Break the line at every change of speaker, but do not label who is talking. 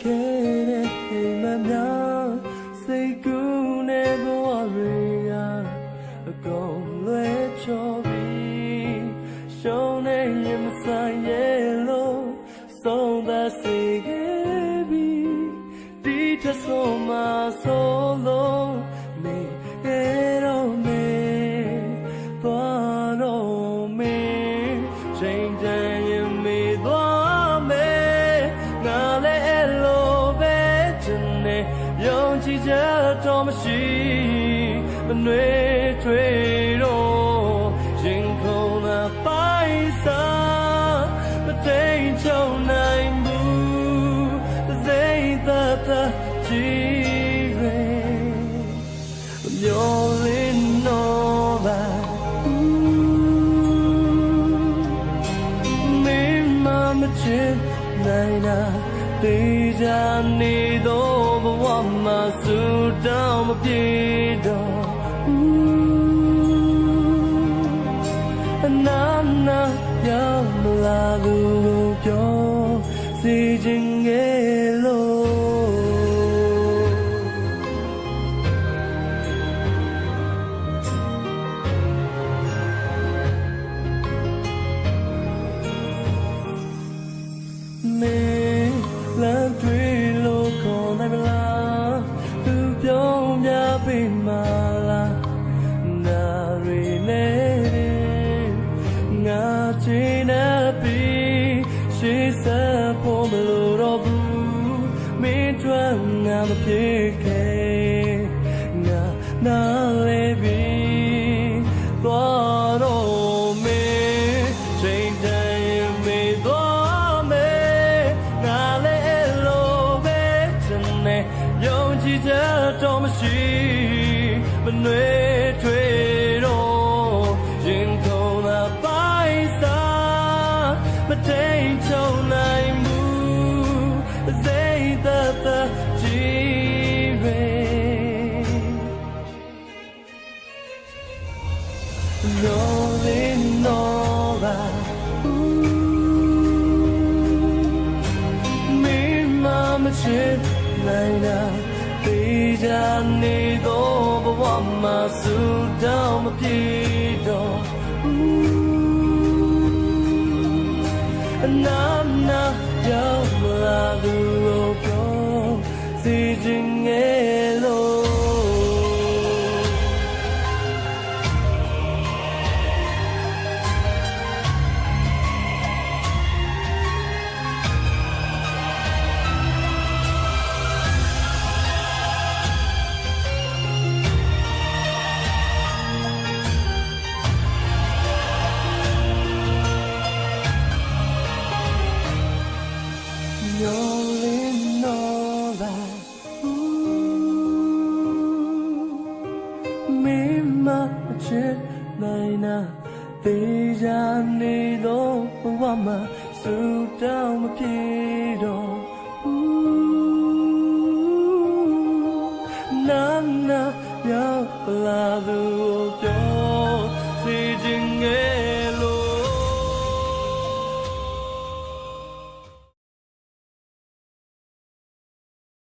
ခဲ့တဲ့အိမ်မများစိတ်ကူးနေဘဝတွေကအကုန်လွဲချော်ပြီးရှုံးနေရင်မဆိုင်ရဲ့လို့ဆုံးသက်စေခဲ့ပြီးဒီထက်ဆုံးမဆိုးလို့နေတော့မေသွားတော့မေချိန်တန်ရင်မေသွားမေငါလည်းအဲ့လိုပဲချင်နေယုံကြည်ချက်တော့မရှိမနှွေးထွေးတော့ရင်ခုန်လာပိုင်စားမတိမ်ချုံနိုင်ဘူးစိတ်သက်သာကြည်ရဲမျောလင်းတော့ပါမင်းမချစ်နိုင်တာတေးကြနေတော့ဘဝမှာဆူတောင်းမပြေတော့အနာနာရောက်မလာလို့ပြောစီခြင်းငယ်လို့မေလမ်းတွေလို့ခေါ်နိုင်မလားသူပြောပြပေးမလားနာရီနဲ့ငါချင်တဲ့ပြီးရှေ့ဆက်ဖို့မလိုတော့ဘူးမင်းတို့ငါမဖြစ်ခဲ့ငါနားလေပြီးသွားတော့မေချိန်တန်ရင်မေသွားမေငါလည်းအဲ့လိုပဲချင်နေယုံကြည်ချက်တော့မရှိမနှွေးထွေးတော့ရင်ခုန်လာပိုင်စားမတိမ်ချုံနိုင်ဘူးစိတ်သက်သာကြည်ရဲနော်လေးနော်ပါမင်းမချစ်နိုင်တာတေးကြနေတော့ဘဝမှာဆူတောင်းမပြေတော့အနာနာရောက်မလာလို့ပြောစီခြင်းငယ်လို့You're in all that Me ma chit naina Deja ni do Wama Su down ma pido Nana Ya la du yo Si jing